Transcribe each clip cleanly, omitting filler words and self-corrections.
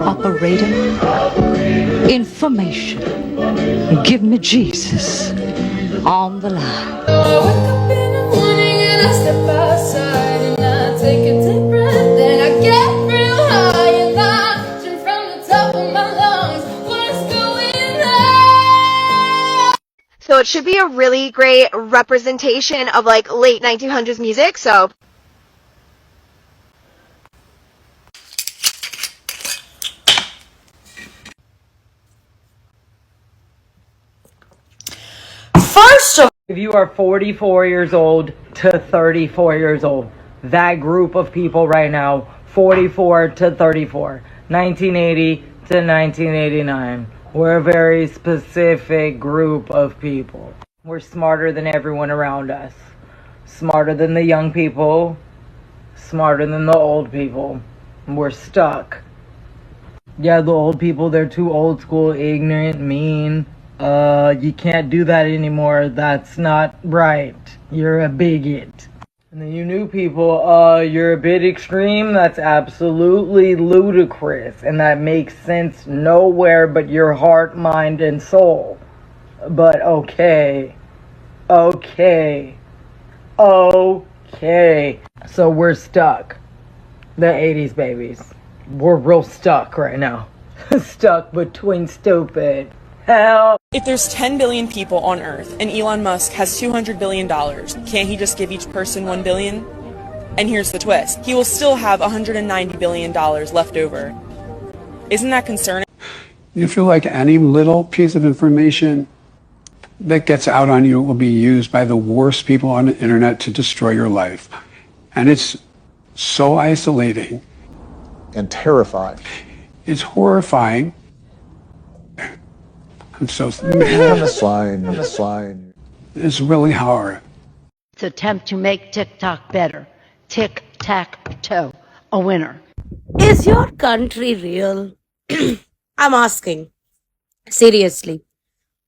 Operator, information. Give me Jesus on the line. I wake up in the morning and I step outside and I take a deep breath. Then I get real high and I drink from the top of my lungs. What's going on? So it should be a really great representation of like late 1900s music. So first of if you are 44 years old to 34 years old, that group of people right now, 44 to 34, 1980 to 1989, we're a very specific group of people. We're smarter than everyone around us. Smarter than the young people, smarter than the old people. We're stuck. Yeah, the old people, they're too old school, ignorant, mean. You can't do that anymore. That's not right. You're a bigot. And then you new people, you're a bit extreme. That's absolutely ludicrous. And that makes sense nowhere but your heart, mind, and soul. But okay. Okay. So we're stuck. The 80s babies. We're real stuck right now. Stuck between stupid. Hell. If there's 10 billion people on Earth and Elon Musk has $200 billion, can't he just give each person $1 billion? And here's the twist. He will still have $190 billion left over. Isn't that concerning? You feel like any little piece of information that gets out on you will be used by the worst people on the internet to destroy your life. And it's so isolating. And terrifying. It's horrifying. I'm so I'm the slide. It's really hard. To attempt to make TikTok better. Tic-tac-toe. A winner. Is your country real? I'm asking. Seriously.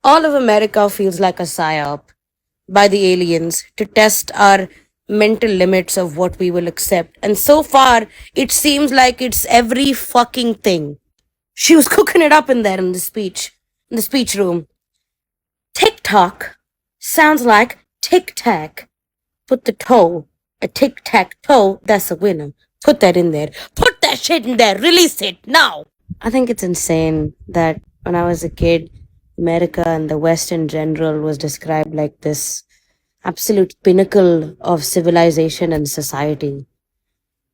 All of America feels like a psyop by the aliens to test our mental limits of what we will accept. And so far, it seems like it's every fucking thing. She was cooking it up in there in the speech room. TikTok sounds like tic-tac. Put the toe, a tic-tac-toe, that's a winner. Put that in there. Put that shit in there. Release it now. I think it's insane that when I was a kid, America and the West in general was described like this absolute pinnacle of civilization and society.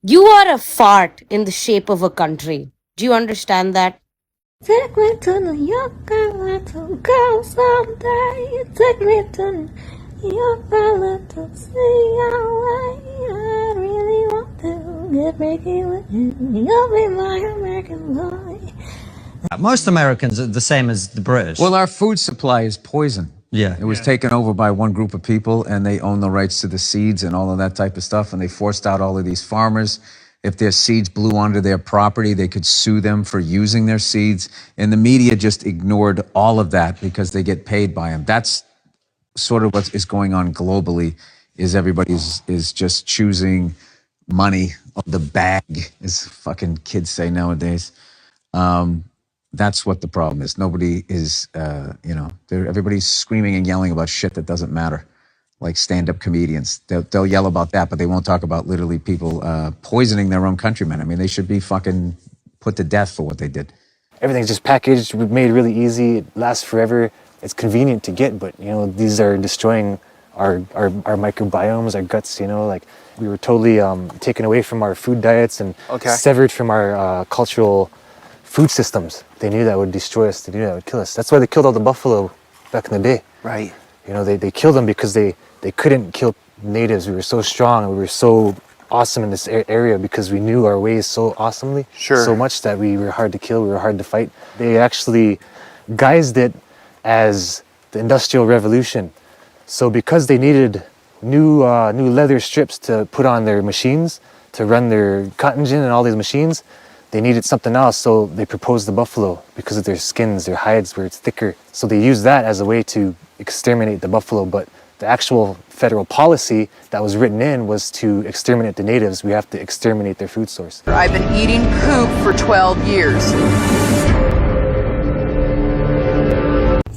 You are a fart in the shape of a country. Do you understand that? Take me to New York, I want to go someday. Take me to New York, I want to see LA. I really want to get breaking with you. You'll be my American boy. Most Americans are the same as the British. Well, our food supply is poison. Yeah. It was taken over by one group of people, and they own the rights to the seeds and all of that type of stuff, and they forced out all of these farmers. If their seeds blew onto their property, they could sue them for using their seeds. And the media just ignored all of that because they get paid by them. That's sort of what is going on globally, is everybody's is just choosing money of the bag, as fucking kids say nowadays. That's what the problem is. Nobody is, everybody's screaming and yelling about shit that doesn't matter. Like stand-up comedians. They'll yell about that, but they won't talk about literally people poisoning their own countrymen. I mean, they should be fucking put to death for what they did. Everything's just packaged, made really easy. It lasts forever. It's convenient to get, but, these are destroying our microbiomes, our guts, like we were totally taken away from our food diets and severed from our cultural food systems. They knew that would destroy us. They knew that would kill us. That's why they killed all the buffalo back in the day. Right. They killed them because they couldn't kill natives. We were so strong and we were so awesome in this area because we knew our ways so awesomely, so much that we were hard to kill, we were hard to fight. They actually guised it as the Industrial Revolution. So because they needed new leather strips to put on their machines, to run their cotton gin and all these machines, they needed something else, so they proposed the buffalo because of their skins, their hides where it's thicker. So they used that as a way to exterminate the buffalo, but The actual federal policy that was written in was to exterminate the natives. We have to exterminate their food source. I've been eating poop for 12 years.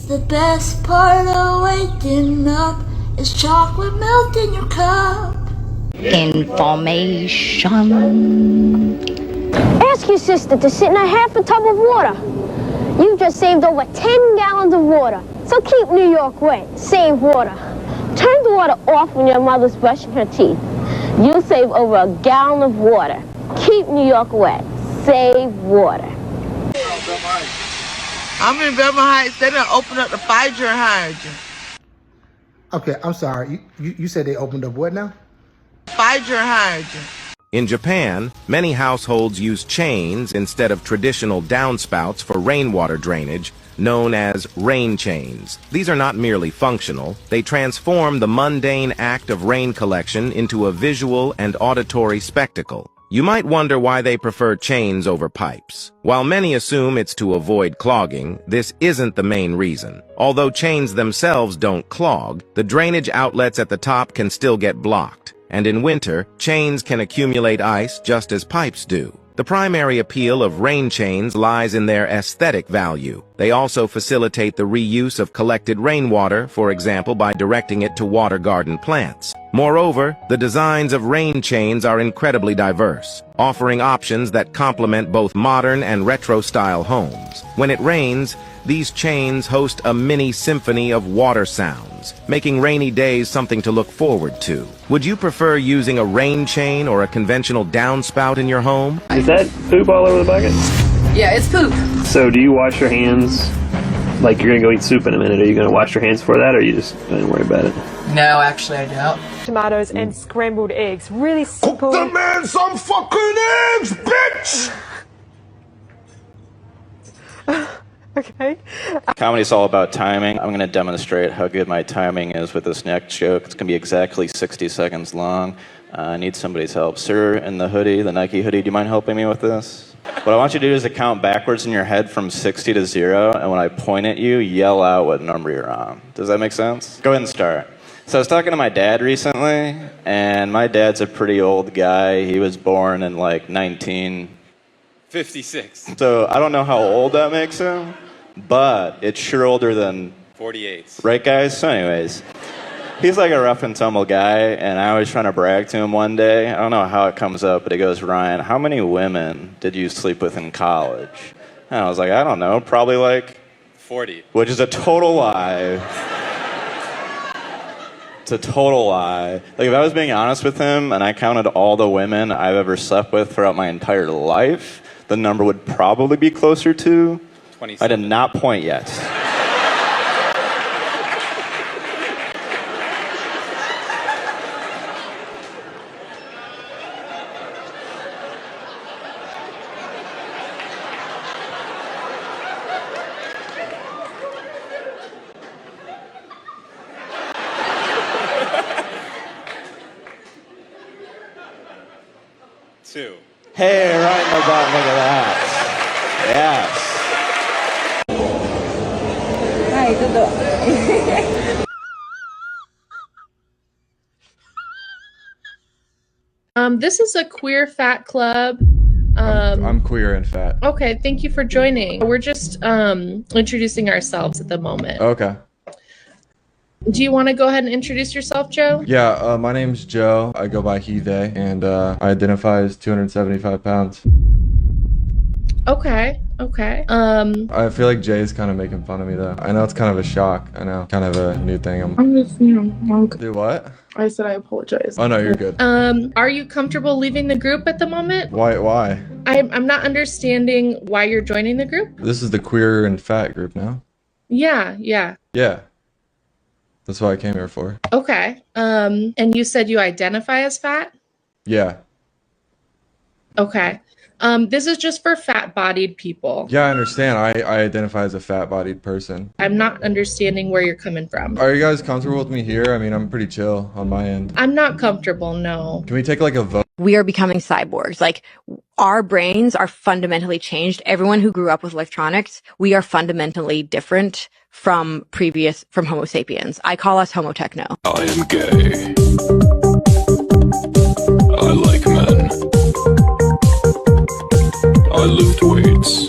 The best part of waking up is chocolate melt in your cup. Information. Ask your sister to sit in a half a tub of water. You've just saved over 10 gallons of water. So keep New York wet. Save water. Turn the water off when your mother's brushing her teeth. You'll save over a gallon of water. Keep New York wet. Save water. I'm in Belmont Heights. They done opened up the fire hydrant. Okay, I'm sorry. You said they opened up what now? Fire hydrant. In Japan, many households use chains instead of traditional downspouts for rainwater drainage, known as rain chains. These are not merely functional. They transform the mundane act of rain collection into a visual and auditory spectacle. You might wonder why they prefer chains over pipes. While many assume it's to avoid clogging, this isn't the main reason. Although chains themselves don't clog, the drainage outlets at the top can still get blocked. And in winter, chains can accumulate ice just as pipes do. The primary appeal of rain chains lies in their aesthetic value. They also facilitate the reuse of collected rainwater, for example by directing it to water garden plants. Moreover, the designs of rain chains are incredibly diverse, offering options that complement both modern and retro-style homes. When it rains, these chains host a mini symphony of water sounds, making rainy days something to look forward to. Would you prefer using a rain chain or a conventional downspout in your home? Is that poop all over the bucket? Yeah, it's poop. So do you wash your hands? Like you're gonna go eat soup in a minute. Are you gonna wash your hands for that, or are you just don't worry about it? No, actually I don't. Tomatoes and scrambled eggs. Really simple. Cook the man some fucking eggs, bitch! Okay. Comedy's all about timing. I'm going to demonstrate how good my timing is with this next joke. It's going to be exactly 60 seconds long. I need somebody's help. Sir in the hoodie, the Nike hoodie, do you mind helping me with this? What I want you to do is to count backwards in your head from 60 to 0, and when I point at you, yell out what number you're on. Does that make sense? Go ahead and start. So I was talking to my dad recently, and my dad's a pretty old guy. He was born in like 1956. So I don't know how old that makes him, but it's sure older than 48. Right, guys? So anyways, he's like a rough and tumble guy, and I was trying to brag to him one day. I don't know how it comes up, but he goes, Ryan, how many women did you sleep with in college? And I was like, I don't know, probably like 40. Which is a total lie. It's a total lie. Like, if I was being honest with him and I counted all the women I've ever slept with throughout my entire life, the number would probably be closer to 27. I did not point yet. Two. Hey, right in the butt, look at that. Yes. Hi, tudo. This is a queer fat club. I'm queer and fat. Okay, thank you for joining. We're just introducing ourselves at the moment. Okay. Do you want to go ahead and introduce yourself, Joe? Yeah, my name's Joe. I go by he, they, and I identify as 275 pounds. Okay. I feel like Jay's kind of making fun of me, though. I know it's kind of a shock. I know. Kind of a new thing. I'm just, Do what? I said I apologize. Oh, no, you're good. Are you comfortable leaving the group at the moment? Why? I'm not understanding why you're joining the group. This is the queer and fat group now? Yeah. Yeah. That's what I came here for. Okay. And you said you identify as fat? Yeah. Okay. This is just for fat-bodied people. Yeah, I understand. I identify as a fat-bodied person. I'm not understanding where you're coming from. Are you guys comfortable with me here? I mean, I'm pretty chill on my end. I'm not comfortable, no. Can we take like a vote? we are becoming cyborgs. Like, our brains are fundamentally changed. Everyone who grew up with electronics, we are fundamentally different from Homo sapiens. I call us Homo techno. I am gay. I like men. I lift weights.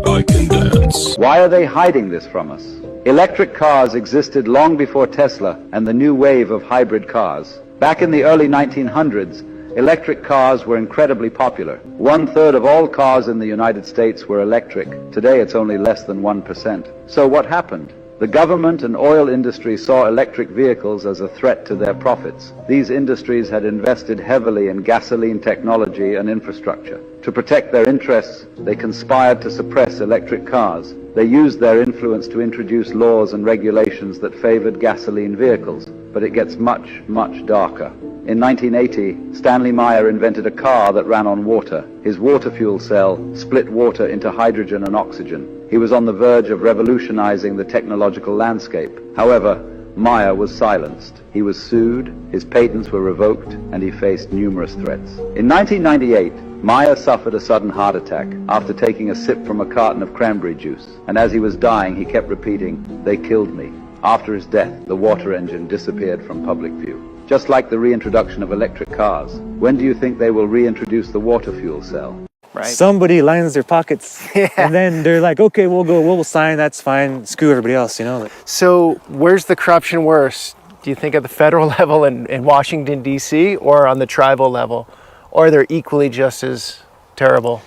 I can dance. Why are they hiding this from us? Electric cars existed long before Tesla and the new wave of hybrid cars. Back in the early 1900s, electric cars were incredibly popular. 1/3 of all cars in the United States were electric. Today it's only less than 1%. So what happened? The government and oil industry saw electric vehicles as a threat to their profits. These industries had invested heavily in gasoline technology and infrastructure. To protect their interests, they conspired to suppress electric cars. They used their influence to introduce laws and regulations that favored gasoline vehicles. But it gets much, much darker. In 1980, Stanley Meyer invented a car that ran on water. His water fuel cell split water into hydrogen and oxygen. He was on the verge of revolutionizing the technological landscape. However, Meyer was silenced. He was sued, his patents were revoked, and he faced numerous threats. In 1998, Meyer suffered a sudden heart attack after taking a sip from a carton of cranberry juice. And as he was dying, he kept repeating, "They killed me." After his death, the water engine disappeared from public view. Just like the reintroduction of electric cars, when do you think they will reintroduce the water fuel cell? Right. Somebody lines their pockets, and then they're like, okay, we'll sign, that's fine, screw everybody else, you know? Like, so where's the corruption worse? Do you think at the federal level in Washington, D.C., or on the tribal level? Or they're equally just as terrible?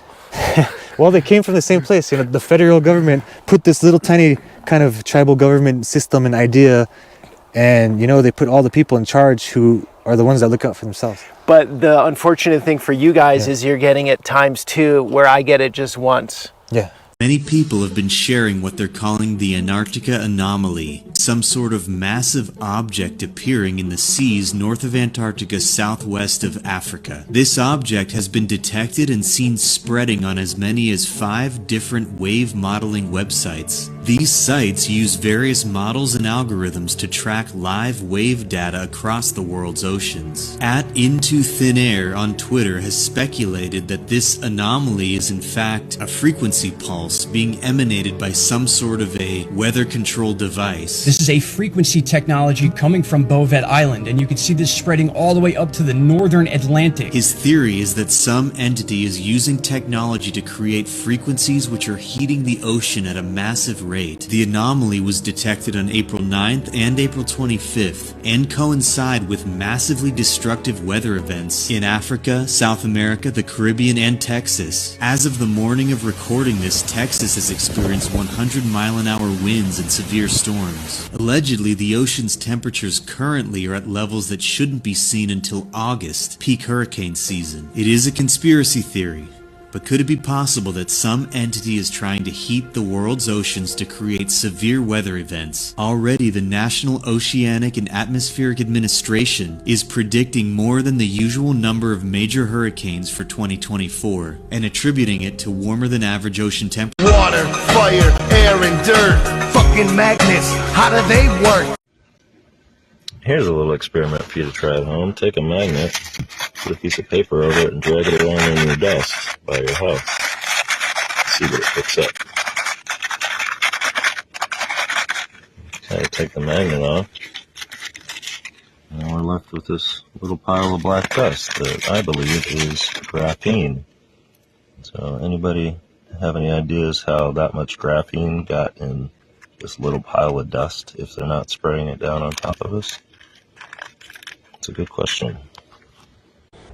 Well, they came from the same place. You know, the federal government put this little tiny kind of tribal government system and idea, and, you know, they put all the people in charge who are the ones that look out for themselves. But the unfortunate thing for you guys is you're getting it times 2, where I get it just once. Yeah. Many people have been sharing what they're calling the Antarctica Anomaly, some sort of massive object appearing in the seas north of Antarctica, southwest of Africa. This object has been detected and seen spreading on as many as 5 different wave modeling websites. These sites use various models and algorithms to track live wave data across the world's oceans. @IntoThinAir on Twitter has speculated that this anomaly is in fact a frequency pulse being emanated by some sort of a weather control device. This is a frequency technology coming from Bovet Island, and you can see this spreading all the way up to the northern Atlantic. His theory is that some entity is using technology to create frequencies which are heating the ocean at a massive rate. The anomaly was detected on April 9th and April 25th and coincide with massively destructive weather events in Africa, South America, the Caribbean, and Texas. As of the morning of recording this, Texas has experienced 100-mile-an-hour winds and severe storms. Allegedly, the ocean's temperatures currently are at levels that shouldn't be seen until August, peak hurricane season. It is a conspiracy theory, but could it be possible that some entity is trying to heat the world's oceans to create severe weather events? Already, the National Oceanic and Atmospheric Administration is predicting more than the usual number of major hurricanes for 2024 and attributing it to warmer than average ocean temperatures. Water, fire, air, and dirt. Fucking magnets, how do they work? Here's a little experiment for you to try at home. Take a magnet, put a piece of paper over it, and drag it around on your desk by your house. See what it picks up. Okay, take the magnet off. And we're left with this little pile of black dust that I believe is graphene. So anybody have any ideas how that much graphene got in this little pile of dust if they're not spraying it down on top of us? It's a good question.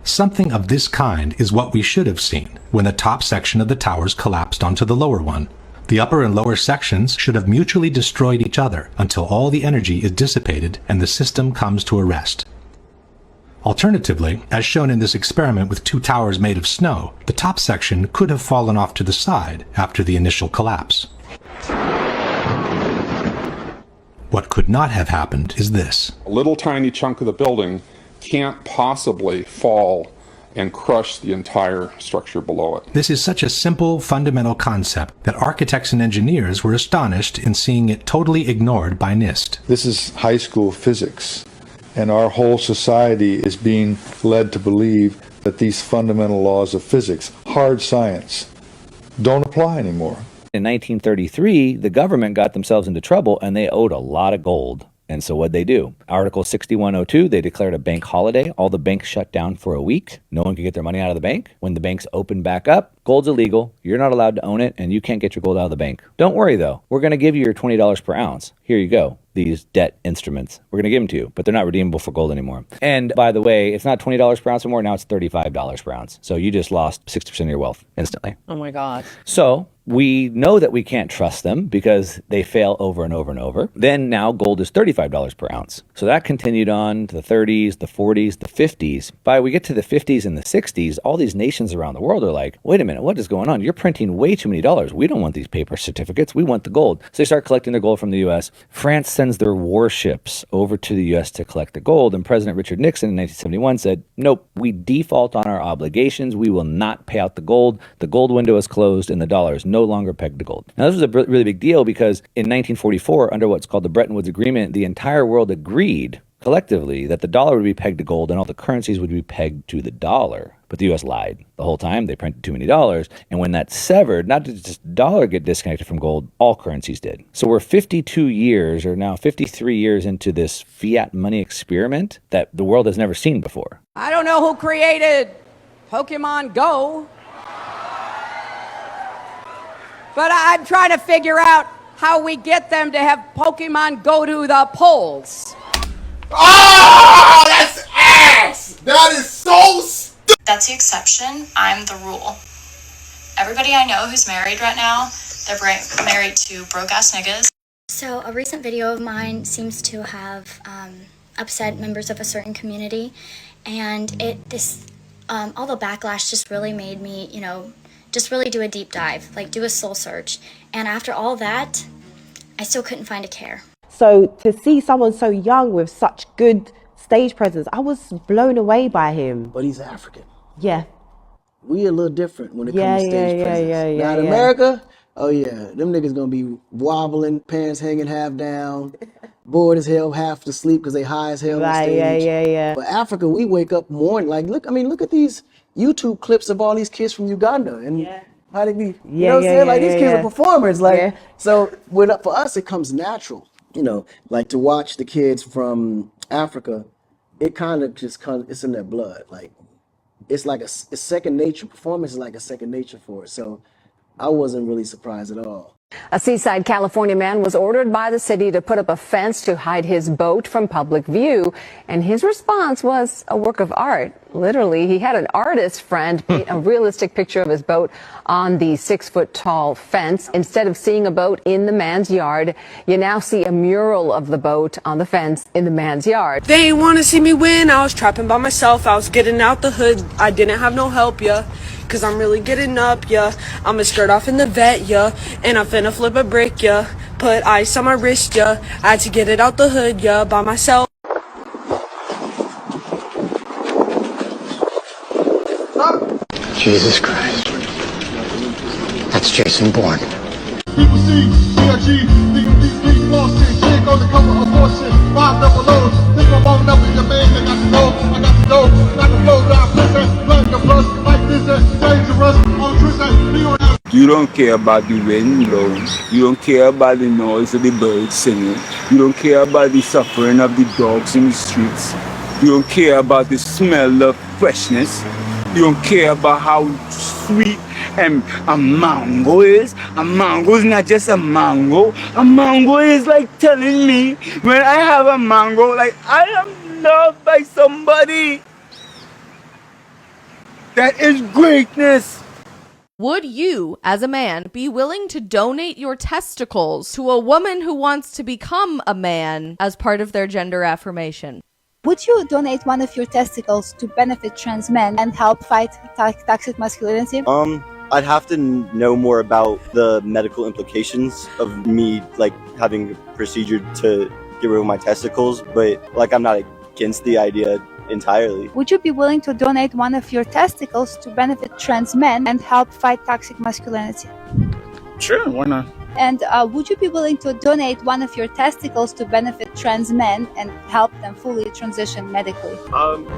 Something of this kind is what we should have seen when the top section of the towers collapsed onto the lower one. The upper and lower sections should have mutually destroyed each other until all the energy is dissipated and the system comes to a rest. Alternatively, as shown in this experiment with 2 towers made of snow, the top section could have fallen off to the side after the initial collapse. What could not have happened is this. A little tiny chunk of the building can't possibly fall and crush the entire structure below it. This is such a simple, fundamental concept that architects and engineers were astonished in seeing it totally ignored by NIST. This is high school physics. And our whole society is being led to believe that these fundamental laws of physics, hard science, don't apply anymore. In 1933, the government got themselves into trouble and they owed a lot of gold. And so what'd they do? Article 6102, they declared a bank holiday. All the banks shut down for a week. No one could get their money out of the bank. When the banks opened back up, gold's illegal. You're not allowed to own it, and you can't get your gold out of the bank. Don't worry, though. We're going to give you your $20 per ounce. Here you go. These debt instruments. We're going to give them to you, but they're not redeemable for gold anymore. And by the way, it's not $20 per ounce anymore. Now it's $35 per ounce. So you just lost 60% of your wealth instantly. Oh my God. So we know that we can't trust them because they fail over and over and over. Then now gold is $35 per ounce. So that continued on to the 30s, the 40s, the 50s. By we get to the 50s and the 60s, all these nations around the world are like, wait a minute, what is going on? You're printing way too many dollars. We don't want these paper certificates. We want the gold. So they start collecting their gold from the U.S. France sends their warships over to the U.S. to collect the gold. And President Richard Nixon in 1971 said, nope, we default on our obligations. We will not pay out the gold. The gold window is closed and the dollar is no longer pegged to gold. Now, this was a really big deal because in 1944, under what's called the Bretton Woods Agreement, the entire world agreed collectively that the dollar would be pegged to gold and all the currencies would be pegged to the dollar. But the U.S. lied the whole time. They printed too many dollars. And when that severed, not did just the dollar get disconnected from gold, all currencies did. So we're 52 years or now 53 years into this fiat money experiment that the world has never seen before. I don't know who created Pokemon Go, but I'm trying to figure out how we get them to have Pokemon go to the polls. Oh, that's ass! That is so stupid! That's the exception. I'm the rule. Everybody I know who's married right now, they're married to broke-ass niggas. So a recent video of mine seems to have upset members of a certain community, and all the backlash just really made me, just really do a deep dive, like do a soul search. And after all that, I still couldn't find a care. So to see someone so young with such good stage presence, I was blown away by him. But he's African. Yeah. We a little different when it comes to stage presence. Now in America, oh yeah, them niggas gonna be wobbling, pants hanging half down, bored as hell, half asleep because they high as hell on stage. Yeah. But Africa, we wake up morning, like look at these YouTube clips of all these kids from Uganda and how they be, you know what I'm saying? Like these kids are performers. So for us, it comes natural. Like to watch the kids from Africa, it kind of just comes, it's in their blood. Like, it's second nature. Performance is like a second nature for it. So I wasn't really surprised at all. A Seaside, California man was ordered by the city to put up a fence to hide his boat from public view, and his response was a work of art. Literally, he had an artist friend paint a realistic picture of his boat on the 6-foot-tall fence. Instead of seeing a boat in the man's yard, you now see a mural of the boat on the fence in the man's yard. They ain't want to see me win. I was trapping by myself. I was getting out the hood. I didn't have no help, cause I'm really getting up, I'ma skirt off in the vet, and I'm finna flip a brick, put ice on my wrist, I had to get it out the hood, by myself. Jesus Christ. That's Jason Bourne. People see these losses, take on the cover of horses, 5 double loads, think I'm on up in your man, I got the dough, got the flow down, listen, blood your plus, like this, dangerous, on Tristan, you don't care about the wind blows, you don't care about the noise of the birds singing, you don't care about the suffering of the dogs in the streets, you don't care about the smell of freshness, you don't care about how sweet and a mango is. A mango is not just a mango. A mango is like telling me when I have a mango, like I am loved by somebody. That is greatness. Would you, as a man, be willing to donate your testicles to a woman who wants to become a man as part of their gender affirmation? Would you donate one of your testicles to benefit trans men and help fight toxic masculinity? I'd have to know more about the medical implications of me having a procedure to get rid of my testicles, but I'm not against the idea entirely. Would you be willing to donate one of your testicles to benefit trans men and help fight toxic masculinity? Sure, why not? And would you be willing to donate one of your testicles to benefit trans men and help them fully transition medically?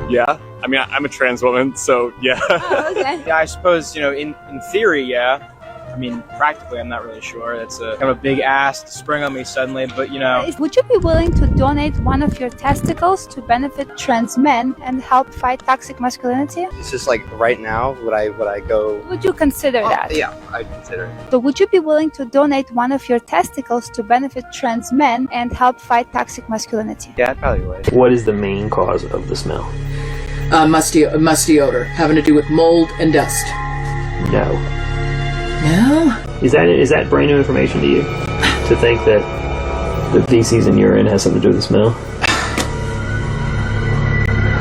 Yeah. I mean, I'm a trans woman, so yeah. Oh, okay. Yeah, I suppose, you know, in theory, yeah. I mean, practically, I'm not really sure. That's a kind of a big ask to spring on me suddenly, but you know. Would you be willing to donate one of your testicles to benefit trans men and help fight toxic masculinity? It's just like right now, would I go? Would you consider that? Yeah, I'd consider it. So would you be willing to donate one of your testicles to benefit trans men and help fight toxic masculinity? Yeah, I probably would. What is the main cause of the smell? Musty odor, having to do with mold and dust. No. No? Is that brand new information to you? To think that the feces and urine has something to do with the smell?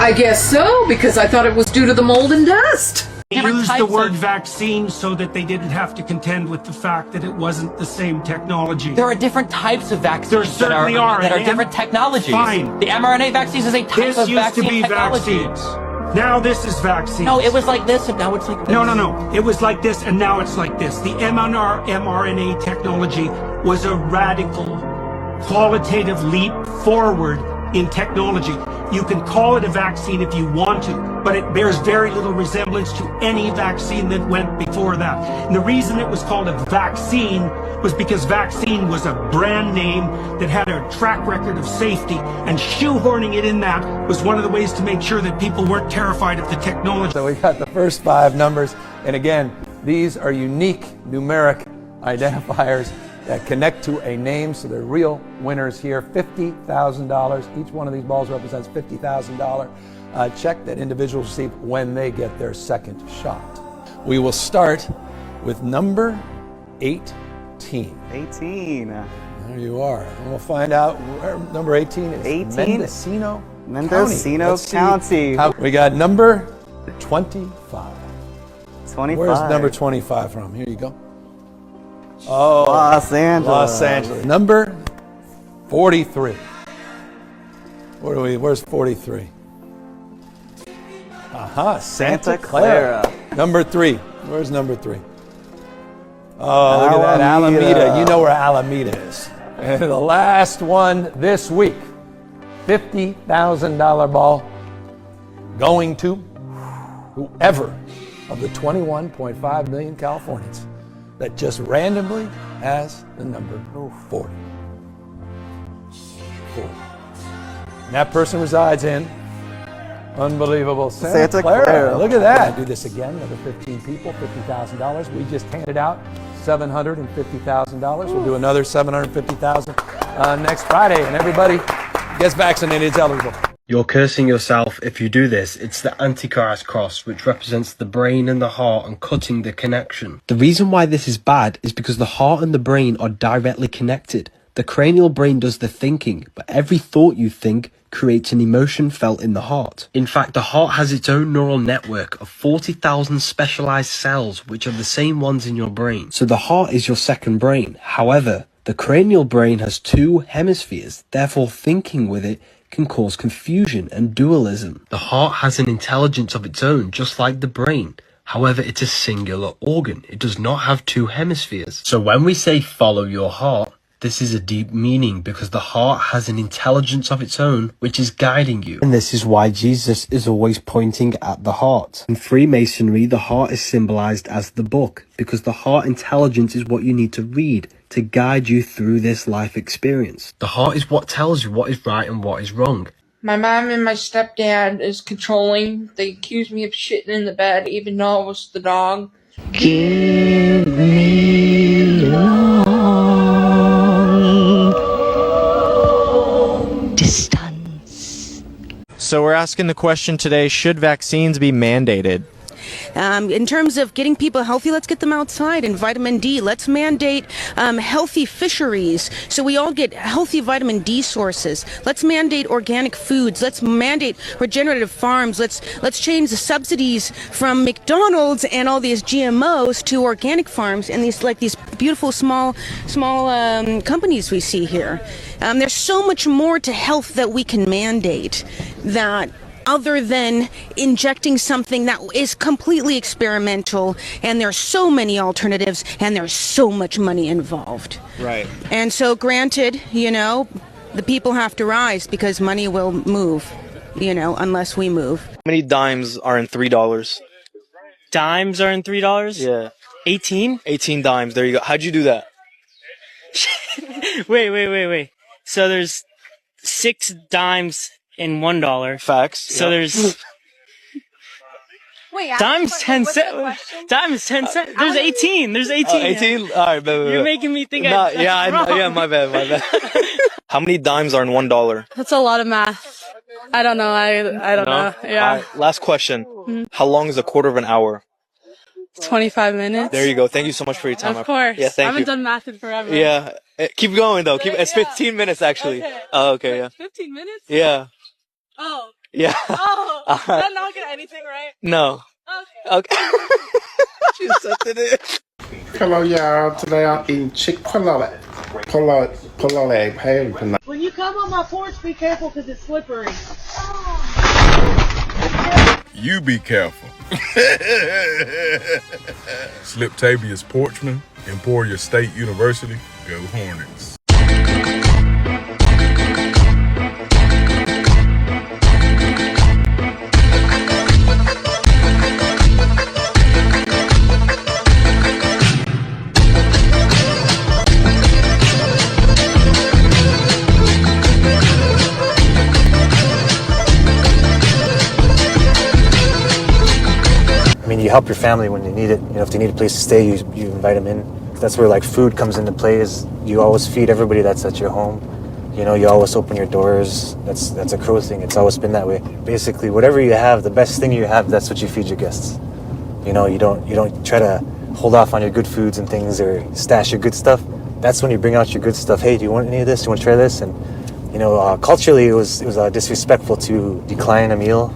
I guess so, because I thought it was due to the mold and dust. They used the word vaccine so that they didn't have to contend with the fact that it wasn't the same technology. There are different types of vaccines. There certainly that are different technologies. Fine. The mRNA vaccines is a type of vaccine technology. Vaccines. Now this is vaccines. No, it was like this and now it's like this. No. It was like this and now it's like this. The mRNA technology was a radical, qualitative leap forward in technology. You can call it a vaccine if you want to, but it bears very little resemblance to any vaccine that went before that. And the reason it was called a vaccine was because vaccine was a brand name that had a track record of safety, and shoehorning it in that was one of the ways to make sure that people weren't terrified of the technology. So we got the first 5 numbers, and again, these are unique numeric identifiers that connect to a name, so they're real winners here. $50,000. Each one of these balls represents $50,000 check that individuals receive when they get their second shot. We will start with number 18. 18. There you are. And we'll find out where number 18 is. 18? Mendocino County. We got number 25. 25. Where's number 25 from? Here you go. Oh, Los Angeles. Los Angeles. Number 43. Where's 43? Santa Clara. Number 3. Where's number 3? Oh, look at that, Alameda. You know where Alameda is. And the last one this week, $50,000 ball going to whoever of the 21.5 million Californians that just randomly has the number 40. 40. And that person resides in unbelievable Santa Clara. Look at that. Do this again. Another 15 people, $50,000. We just handed out $750,000. We'll do another $750,000 next Friday, and everybody gets vaccinated is eligible. You're cursing yourself if you do this. It's the Antichrist cross, which represents the brain and the heart and cutting the connection. The reason why this is bad is because the heart and the brain are directly connected. The cranial brain does the thinking, but every thought you think creates an emotion felt in the heart. In fact, the heart has its own neural network of 40,000 specialized cells, which are the same ones in your brain. So the heart is your second brain. However, the cranial brain has 2 hemispheres, therefore thinking with it can cause confusion and dualism. The heart has an intelligence of its own, just like the brain. However, it's a singular organ. It does not have 2 hemispheres. So when we say follow your heart, this is a deep meaning because the heart has an intelligence of its own which is guiding you. And this is why Jesus is always pointing at the heart. In Freemasonry, the heart is symbolized as the book because the heart intelligence is what you need to read to guide you through this life experience. The heart is what tells you what is right and what is wrong. My mom and my stepdad is controlling. They accuse me of shitting in the bed even though it was the dog. Give me long distance. So we're asking the question today, should vaccines be mandated? In terms of getting people healthy, let's get them outside. And vitamin D, let's mandate healthy fisheries so we all get healthy vitamin D sources. Let's mandate organic foods. Let's mandate regenerative farms. Let's change the subsidies from McDonald's and all these GMOs to organic farms and these beautiful small companies we see here. There's so much more to health that we can mandate that other than injecting something that is completely experimental, and there's so many alternatives, and there's so much money involved. Right. And so, granted, the people have to rise because money will move, unless we move. How many dimes are in $3? Dimes are in $3? Yeah. 18? 18 dimes. There you go. How'd you do that? Wait. So there's 6 dimes in $1. Facts. So there's dimes 10 cents. Dimes 10 cents. There's 18. There's 18. 18? All right, baby. You're making me think Nah, that's yeah, wrong. yeah, my bad. How many dimes are in $1? That's a lot of math. I don't know. I don't know. Yeah. All right, last question. Mhm. How long is a quarter of an hour? 25 minutes. There you go. Thank you so much for your time. Of course. Yeah, thank I haven't you. done math in forever. Yeah. Keep going, though. It's 15 minutes, actually. Okay. Oh, okay, yeah. 15 minutes? Yeah. Oh. Yeah. Oh. All Did I right. not get anything right? No. Okay. She accepted it. Hello, y'all. Today I'm eating Chick-fil-A. Pull-a leg tonight. When you come on my porch, be careful because it's slippery. You be careful. Slip Tabius Porchman, Emporia State University. Go Hornets. I mean, you help your family when you need it. If they need a place to stay, you invite them in. That's where food comes into play. Is you always feed everybody that's at your home. You always open your doors. That's a Crow thing. It's always been that way. Basically, whatever you have, the best thing you have, that's what you feed your guests. You don't try to hold off on your good foods and things or stash your good stuff. That's when you bring out your good stuff. Hey, do you want any of this? Do you want to try this? And culturally, it was disrespectful to decline a meal.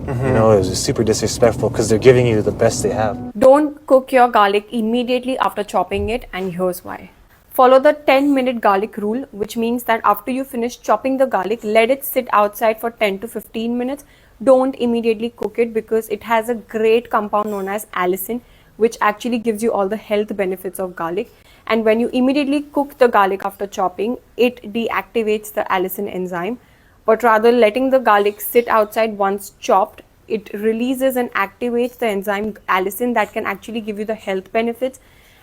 It was super disrespectful because they're giving you the best they have. Don't cook your garlic immediately after chopping it, and here's why. Follow the 10-minute garlic rule, which means that after you finish chopping the garlic, let it sit outside for 10 to 15 minutes. Don't immediately cook it because it has a great compound known as allicin, which actually gives you all the health benefits of garlic. And when you immediately cook the garlic after chopping, it deactivates the allicin enzyme. But rather letting the garlic sit outside once chopped, it releases and activates the enzyme allicin that can actually give you the health benefits.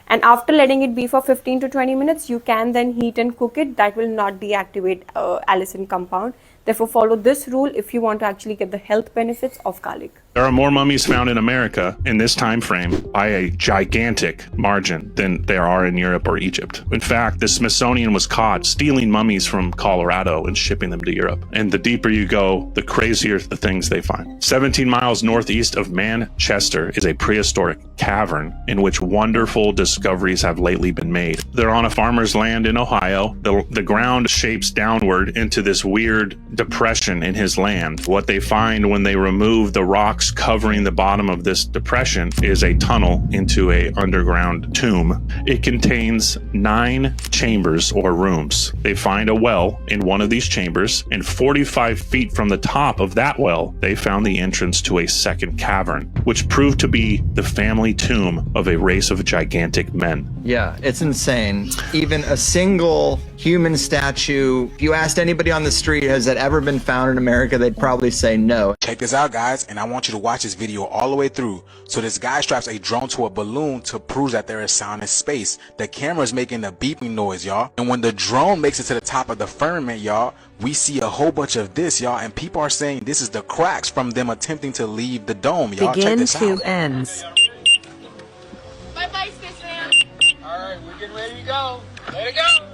And after letting it be for 15 to 20 minutes, you can then heat and cook it. That will not deactivate allicin compound. Therefore, follow this rule if you want to actually get the health benefits of garlic. There are more mummies found in America in this time frame by a gigantic margin than there are in Europe or Egypt. In fact, the Smithsonian was caught stealing mummies from Colorado and shipping them to Europe. And the deeper you go, the crazier the things they find. 17 miles northeast of Manchester is a prehistoric cavern in which wonderful discoveries have lately been made. They're on a farmer's land in Ohio. The ground shapes downward into this weird depression in his land. What they find when they remove the rocks covering the bottom of this depression is a tunnel into a underground tomb. It contains 9 chambers or rooms. They find a well in one of these chambers, and 45 feet from the top of that well, they found the entrance to a second cavern, which proved to be the family tomb of a race of gigantic men. Yeah, it's insane. Even a single human statue, if you asked anybody on the street, has that ever been found in America, they'd probably say no. Check this out, guys, and I want you to watch this video all the way through. So this guy straps a drone to a balloon to prove that there is sound in space. The camera is making a beeping noise, y'all. And when the drone makes it to the top of the firmament, y'all, we see a whole bunch of this, y'all, and people are saying this is the cracks from them attempting to leave the dome, y'all. Check this out. ends. Bye-bye, Spaceman. All right, we're getting ready to go. Let it go.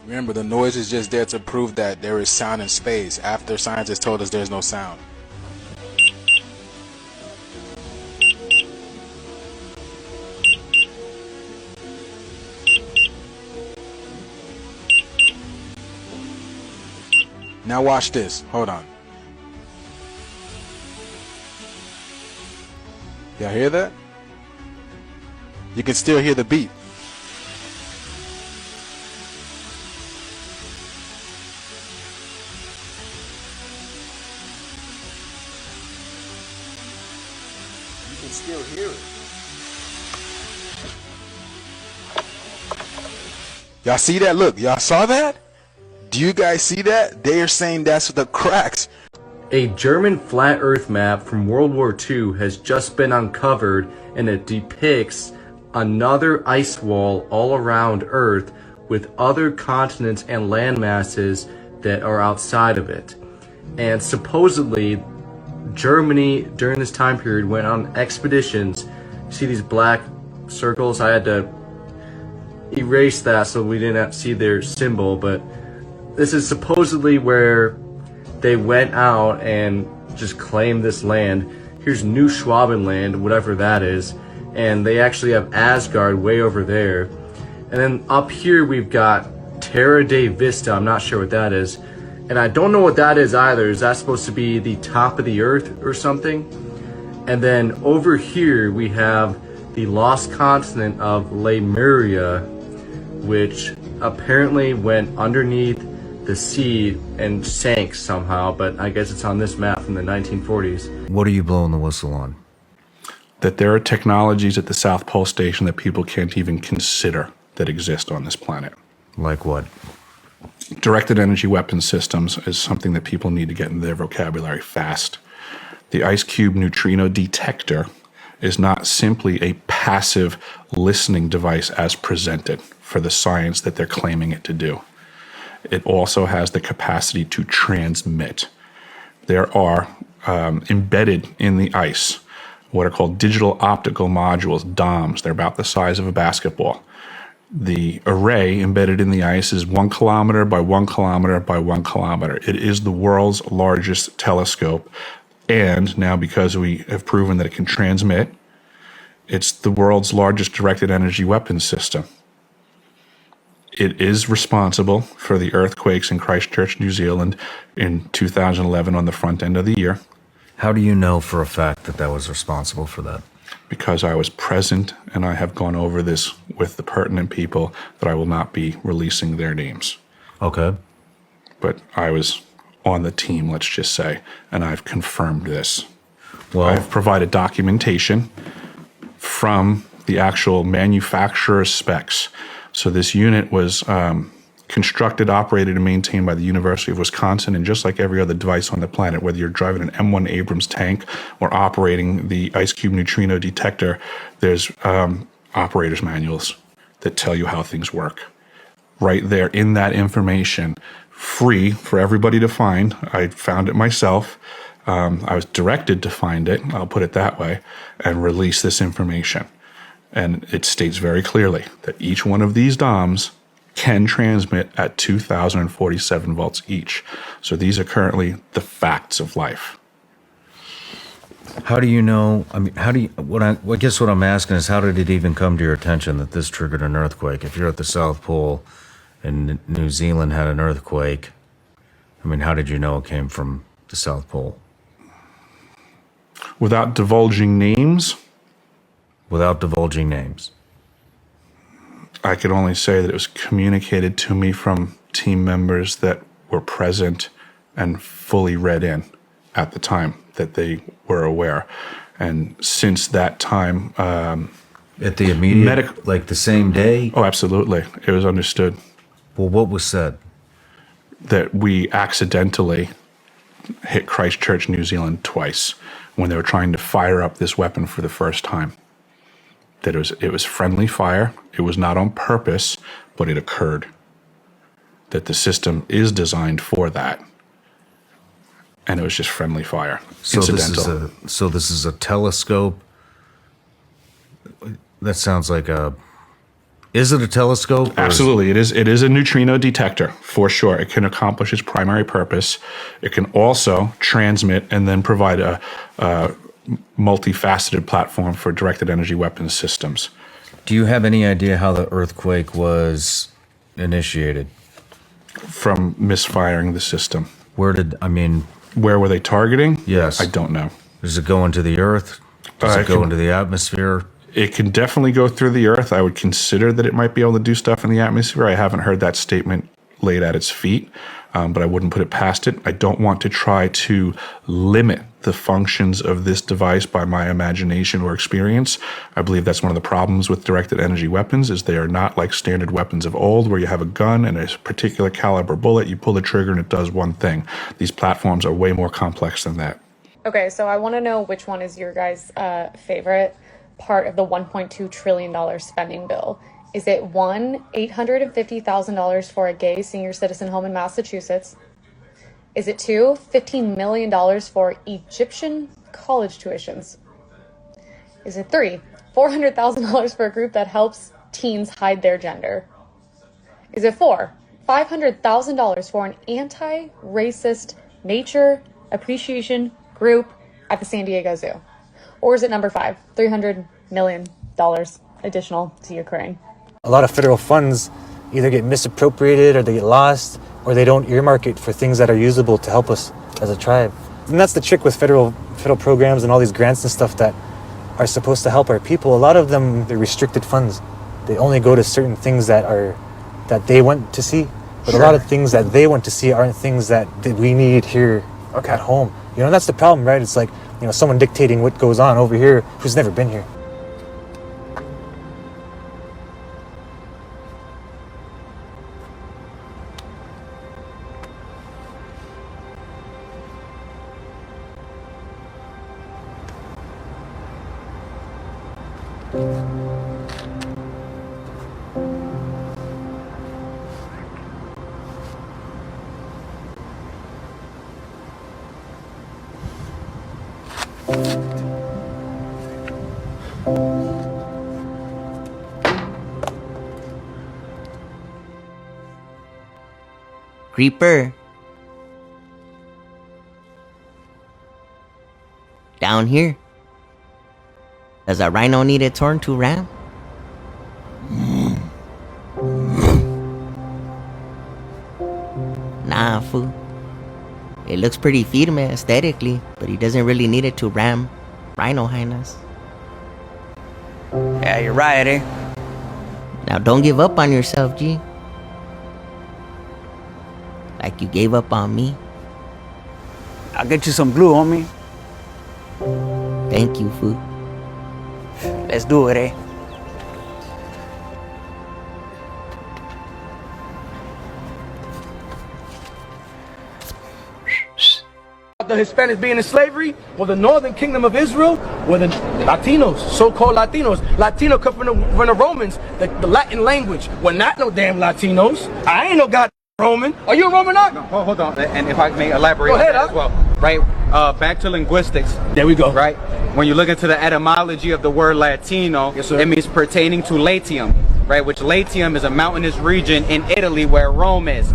Remember, the noise is just there to prove that there is sound in space after scientists told us there's no sound. Now watch this. Hold on. Y'all hear that? You can still hear the beat. can still hear it. Y'all see that? Look, y'all saw that? Do you guys see that? They are saying that's the cracks. A German flat earth map from World War II has just been uncovered, and it depicts another ice wall all around Earth with other continents and land masses that are outside of it. And supposedly, Germany during this time period went on expeditions. See these black circles? I had to erase that so we didn't have to see their symbol, but this is supposedly where they went out and just claimed this land. Here's New Schwabenland, whatever that is, and they actually have Asgard way over there. And then up here we've got Terra de Vista. I'm not sure what that is, and I don't know what that is either. Is that supposed to be the top of the earth or something? And then over here we have the lost continent of Lemuria, which apparently went underneath the sea and sank somehow, but I guess it's on this map from the 1940s. What are you blowing the whistle on? That there are technologies at the South Pole Station that people can't even consider that exist on this planet. Like what? Directed energy weapon systems is something that people need to get in their vocabulary fast. The ice cube neutrino detector is not simply a passive listening device as presented for the science that they're claiming it to do. It also has the capacity to transmit. There are embedded in the ice what are called digital optical modules, DOMs. They're about the size of a basketball. The array embedded in the ice is 1 kilometer by 1 kilometer by 1 kilometer. It is the world's largest telescope. And now, because we have proven that it can transmit, it's the world's largest directed energy weapons system. It is responsible for the earthquakes in Christchurch, New Zealand in 2011 on the front end of the year. How do you know for a fact that that was responsible for that? Because I was present and I have gone over this with the pertinent people that I will not be releasing their names. Okay. But I was on the team, let's just say, and I've confirmed this. Well, I've provided documentation from the actual manufacturer's specs. So this unit was constructed, operated, and maintained by the University of Wisconsin, and just like every other device on the planet, whether you're driving an M1 Abrams tank or operating the Ice Cube neutrino detector, there's operator's manuals that tell you how things work. Right there in that information, free for everybody to find. I found it myself. I was directed to find it, I'll put it that way, and release this information. And it states very clearly that each one of these DOMs can transmit at 2,047 volts each. So these are currently the facts of life. How do you know? I mean, how do you? I guess what I'm asking is, how did it even come to your attention that this triggered an earthquake? If you're at the South Pole and New Zealand had an earthquake, I mean, how did you know it came from the South Pole? Without divulging names? Without divulging names. I could only say that it was communicated to me from team members that were present and fully read in at the time that they were aware. And since that time... at the immediate, like the same day? Oh, absolutely. It was understood. Well, what was said? That we accidentally hit Christchurch, New Zealand twice when they were trying to fire up this weapon for the first time. That it was friendly fire. It was not on purpose, but it occurred. That the system is designed for that. And it was just friendly fire. So incidental. This is a telescope. That sounds like a... Is it a telescope? Absolutely. It is a neutrino detector, for sure. It can accomplish its primary purpose. It can also transmit and then provide a multifaceted platform for directed energy weapons systems. Do you have any idea how the earthquake was initiated? From misfiring the system. Where were they targeting? Yes. I don't know. Does it go into the earth? Does it go into the atmosphere? It can definitely go through the earth. I would consider that it might be able to do stuff in the atmosphere. I haven't heard that statement laid at its feet. but I wouldn't put it past it. I don't want to try to limit the functions of this device by my imagination or experience. I believe that's one of the problems with directed energy weapons is they are not like standard weapons of old where you have a gun and a particular caliber bullet, you pull the trigger and it does one thing. These platforms are way more complex than that. Okay, so I want to know which one is your guys' favorite part of the $1.2 trillion spending bill. Is it one, $850,000 for a gay senior citizen home in Massachusetts? Is it two, $15 million for Egyptian college tuitions? Is it three, $400,000 for a group that helps teens hide their gender? Is it four, $500,000 for an anti-racist nature appreciation group at the San Diego Zoo? Or is it number five, $300 million additional to Ukraine? A lot of federal funds either get misappropriated or they get lost or they don't earmark it for things that are usable to help us as a tribe. And that's the trick with federal programs and all these grants and stuff that are supposed to help our people. A lot of them, they're restricted funds. They only go to certain things that they want to see. But a lot of things that they want to see aren't things that we need here at home. You know, and that's the problem, right? It's like, you know, someone dictating what goes on over here who's never been here. Creeper. Down here. Does a rhino need its horn to ram? Nah, fool. It looks pretty firme aesthetically, but he doesn't really need it to ram Rhino Highness. Yeah, you're right, eh? Now don't give up on yourself, G. Like you gave up on me. I'll get you some glue, homie. Thank you, fool. Let's do it, eh? The Hispanics being in slavery, or the northern kingdom of Israel, or the Latinos, so-called Latinos. Latino come from the Romans, the Latin language. We're not no damn Latinos. I ain't no god Roman. Are you a Roman? No, hold on. And if I may elaborate Go ahead, on that as well. Right, back to linguistics. There we go. Right, when you look into the etymology of the word Latino, yes, sir, it means pertaining to Latium, right, which Latium is a mountainous region in Italy where Rome is.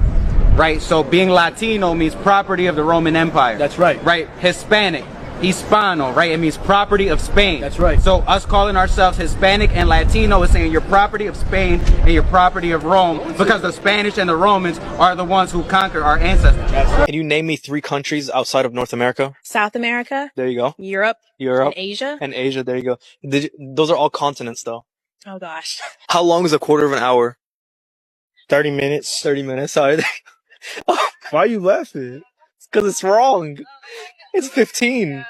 Right, so being Latino means property of the Roman Empire. That's right. Right, Hispanic, Hispano, right, it means property of Spain. That's right. So us calling ourselves Hispanic and Latino is saying you're property of Spain and you're property of Rome because the Spanish and the Romans are the ones who conquered our ancestors. Can you name me 3 countries outside of North America? South America. There you go. Europe. And Asia. And Asia, there you go. Those are all continents, though. Oh, gosh. How long is a quarter of an hour? 30 minutes. 30 minutes, sorry. Why are you laughing? It's because it's wrong. It's 15.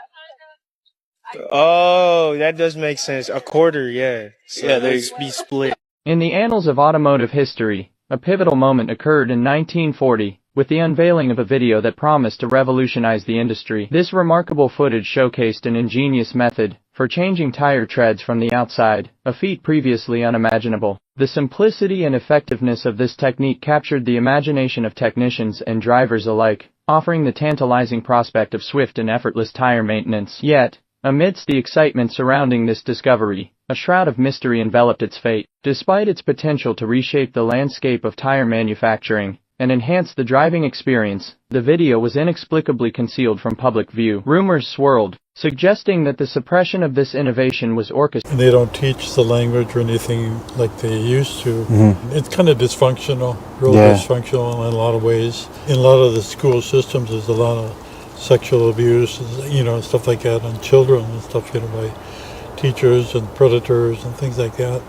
Oh, that does make sense. A quarter, yeah. So yeah, they be split. In the annals of automotive history, a pivotal moment occurred in 1940, with the unveiling of a video that promised to revolutionize the industry. This remarkable footage showcased an ingenious method for changing tire treads from the outside, a feat previously unimaginable. The simplicity and effectiveness of this technique captured the imagination of technicians and drivers alike, offering the tantalizing prospect of swift and effortless tire maintenance. Yet, amidst the excitement surrounding this discovery, a shroud of mystery enveloped its fate. Despite its potential to reshape the landscape of tire manufacturing and enhance the driving experience, the video was inexplicably concealed from public view. Rumors swirled, suggesting that the suppression of this innovation was orchestrated. They don't teach the language or anything like they used to. It's kind of dysfunctional, real dysfunctional in a lot of ways. In a lot of the school systems, there's a lot of sexual abuse, you know, stuff like that on children and stuff, you know, by teachers and predators and things like that.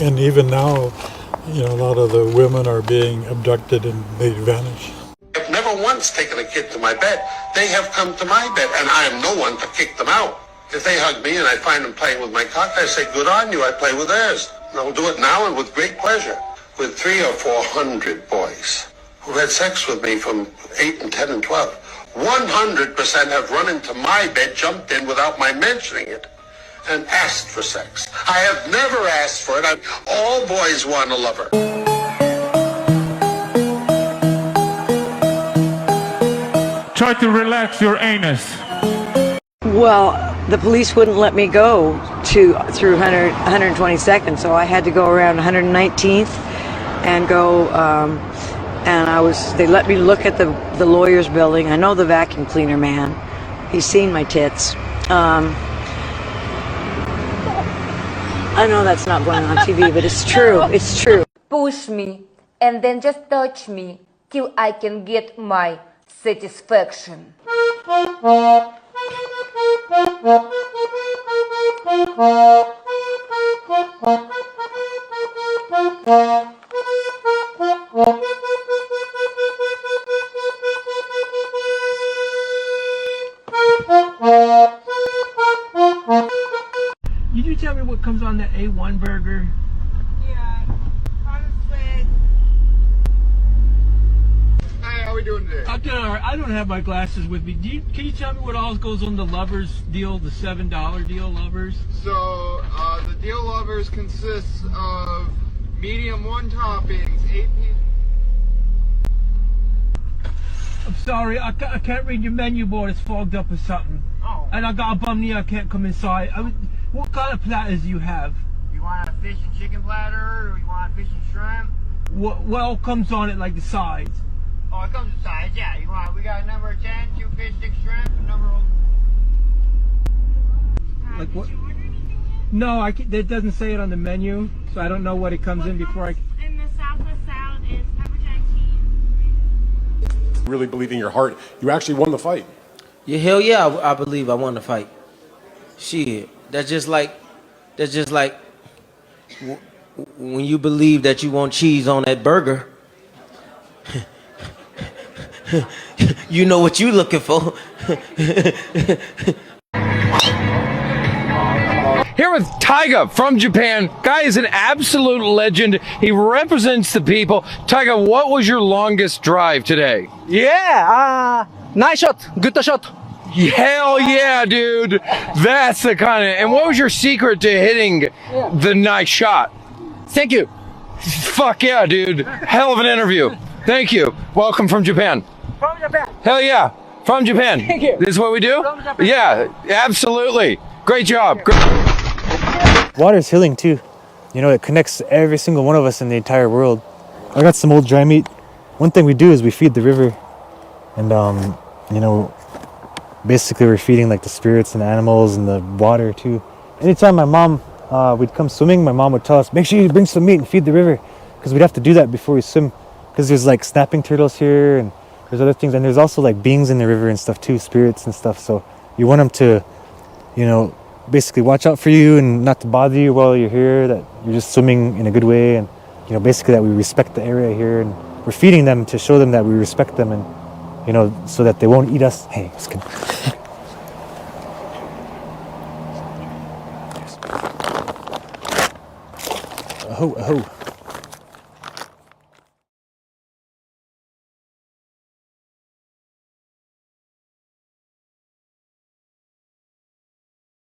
And even now, you know, a lot of the women are being abducted and they vanish. once taken a kid to my bed. They have come to my bed, and I am no one to kick them out. If they hug me and I find them playing with my cock, I say, good on you, I play with theirs. And I'll do it now and with great pleasure. With 300 or 400 boys who had sex with me from 8 and 10 and 12. 100% have run into my bed, jumped in without my mentioning it, and asked for sex. I have never asked for it. All boys want a lover. Try to relax your anus. Well, the police wouldn't let me go through 122nd, so I had to go around 119th and go. They let me look at the lawyer's building. I know the vacuum cleaner man. He's seen my tits. I know that's not going on TV, but it's true. It's true. Push me and then just touch me till I can get my satisfaction. Did you tell me what comes on that A1 burger? Yeah. Hey, how we doing today? I'm doing all right. I don't have my glasses with me. Can you tell me what all goes on the lovers deal, the $7 deal lovers? So, the deal lovers consists of medium 1 toppings, 8 pieces. I'm sorry, I can't read your menu board. It's fogged up or something. Oh. And I got a bum knee. I can't come inside. What kind of platters do you have? You want a fish and chicken platter, or you want fish and shrimp? What all comes on it, like the sides? Oh, it comes with sides, yeah. We got number 10, 2 fish, 6 shrimp, and number... Like what? No, that doesn't say it on the menu, so I don't know what it comes in before I... In the Southwest salad is pepper jack cheese. Really believe in your heart, you actually won the fight. Yeah, hell yeah, I believe I won the fight. Shit, that's just like when you believe that you want cheese on that burger. You know what you looking for. Here with Taiga from Japan. Guy is an absolute legend. He represents the people. Taiga, what was your longest drive today? Yeah, nice shot, good shot. Hell yeah, dude. That's the kind of... And what was your secret to hitting the nice shot? Thank you. Fuck yeah, dude. Hell of an interview. Thank you. Welcome from Japan. From Japan. Hell yeah. From Japan. Thank you. This is what we do? From Japan. Yeah, absolutely. Great job. Water's healing too. You know, it connects every single one of us in the entire world. I got some old dry meat. One thing we do is we feed the river. And, you know, basically we're feeding like the spirits and the animals and the water too. Anytime my mom, we'd come swimming, my mom would tell us, make sure you bring some meat and feed the river. Because we'd have to do that before we swim. Because there's like snapping turtles here and there's other things. And there's also like beings in the river and stuff too, spirits and stuff. So you want them to, you know, basically watch out for you and not to bother you while you're here, that you're just swimming in a good way. And, you know, basically that we respect the area here. And we're feeding them to show them that we respect them and, you know, so that they won't eat us. Hey, just kidding. Aho, aho.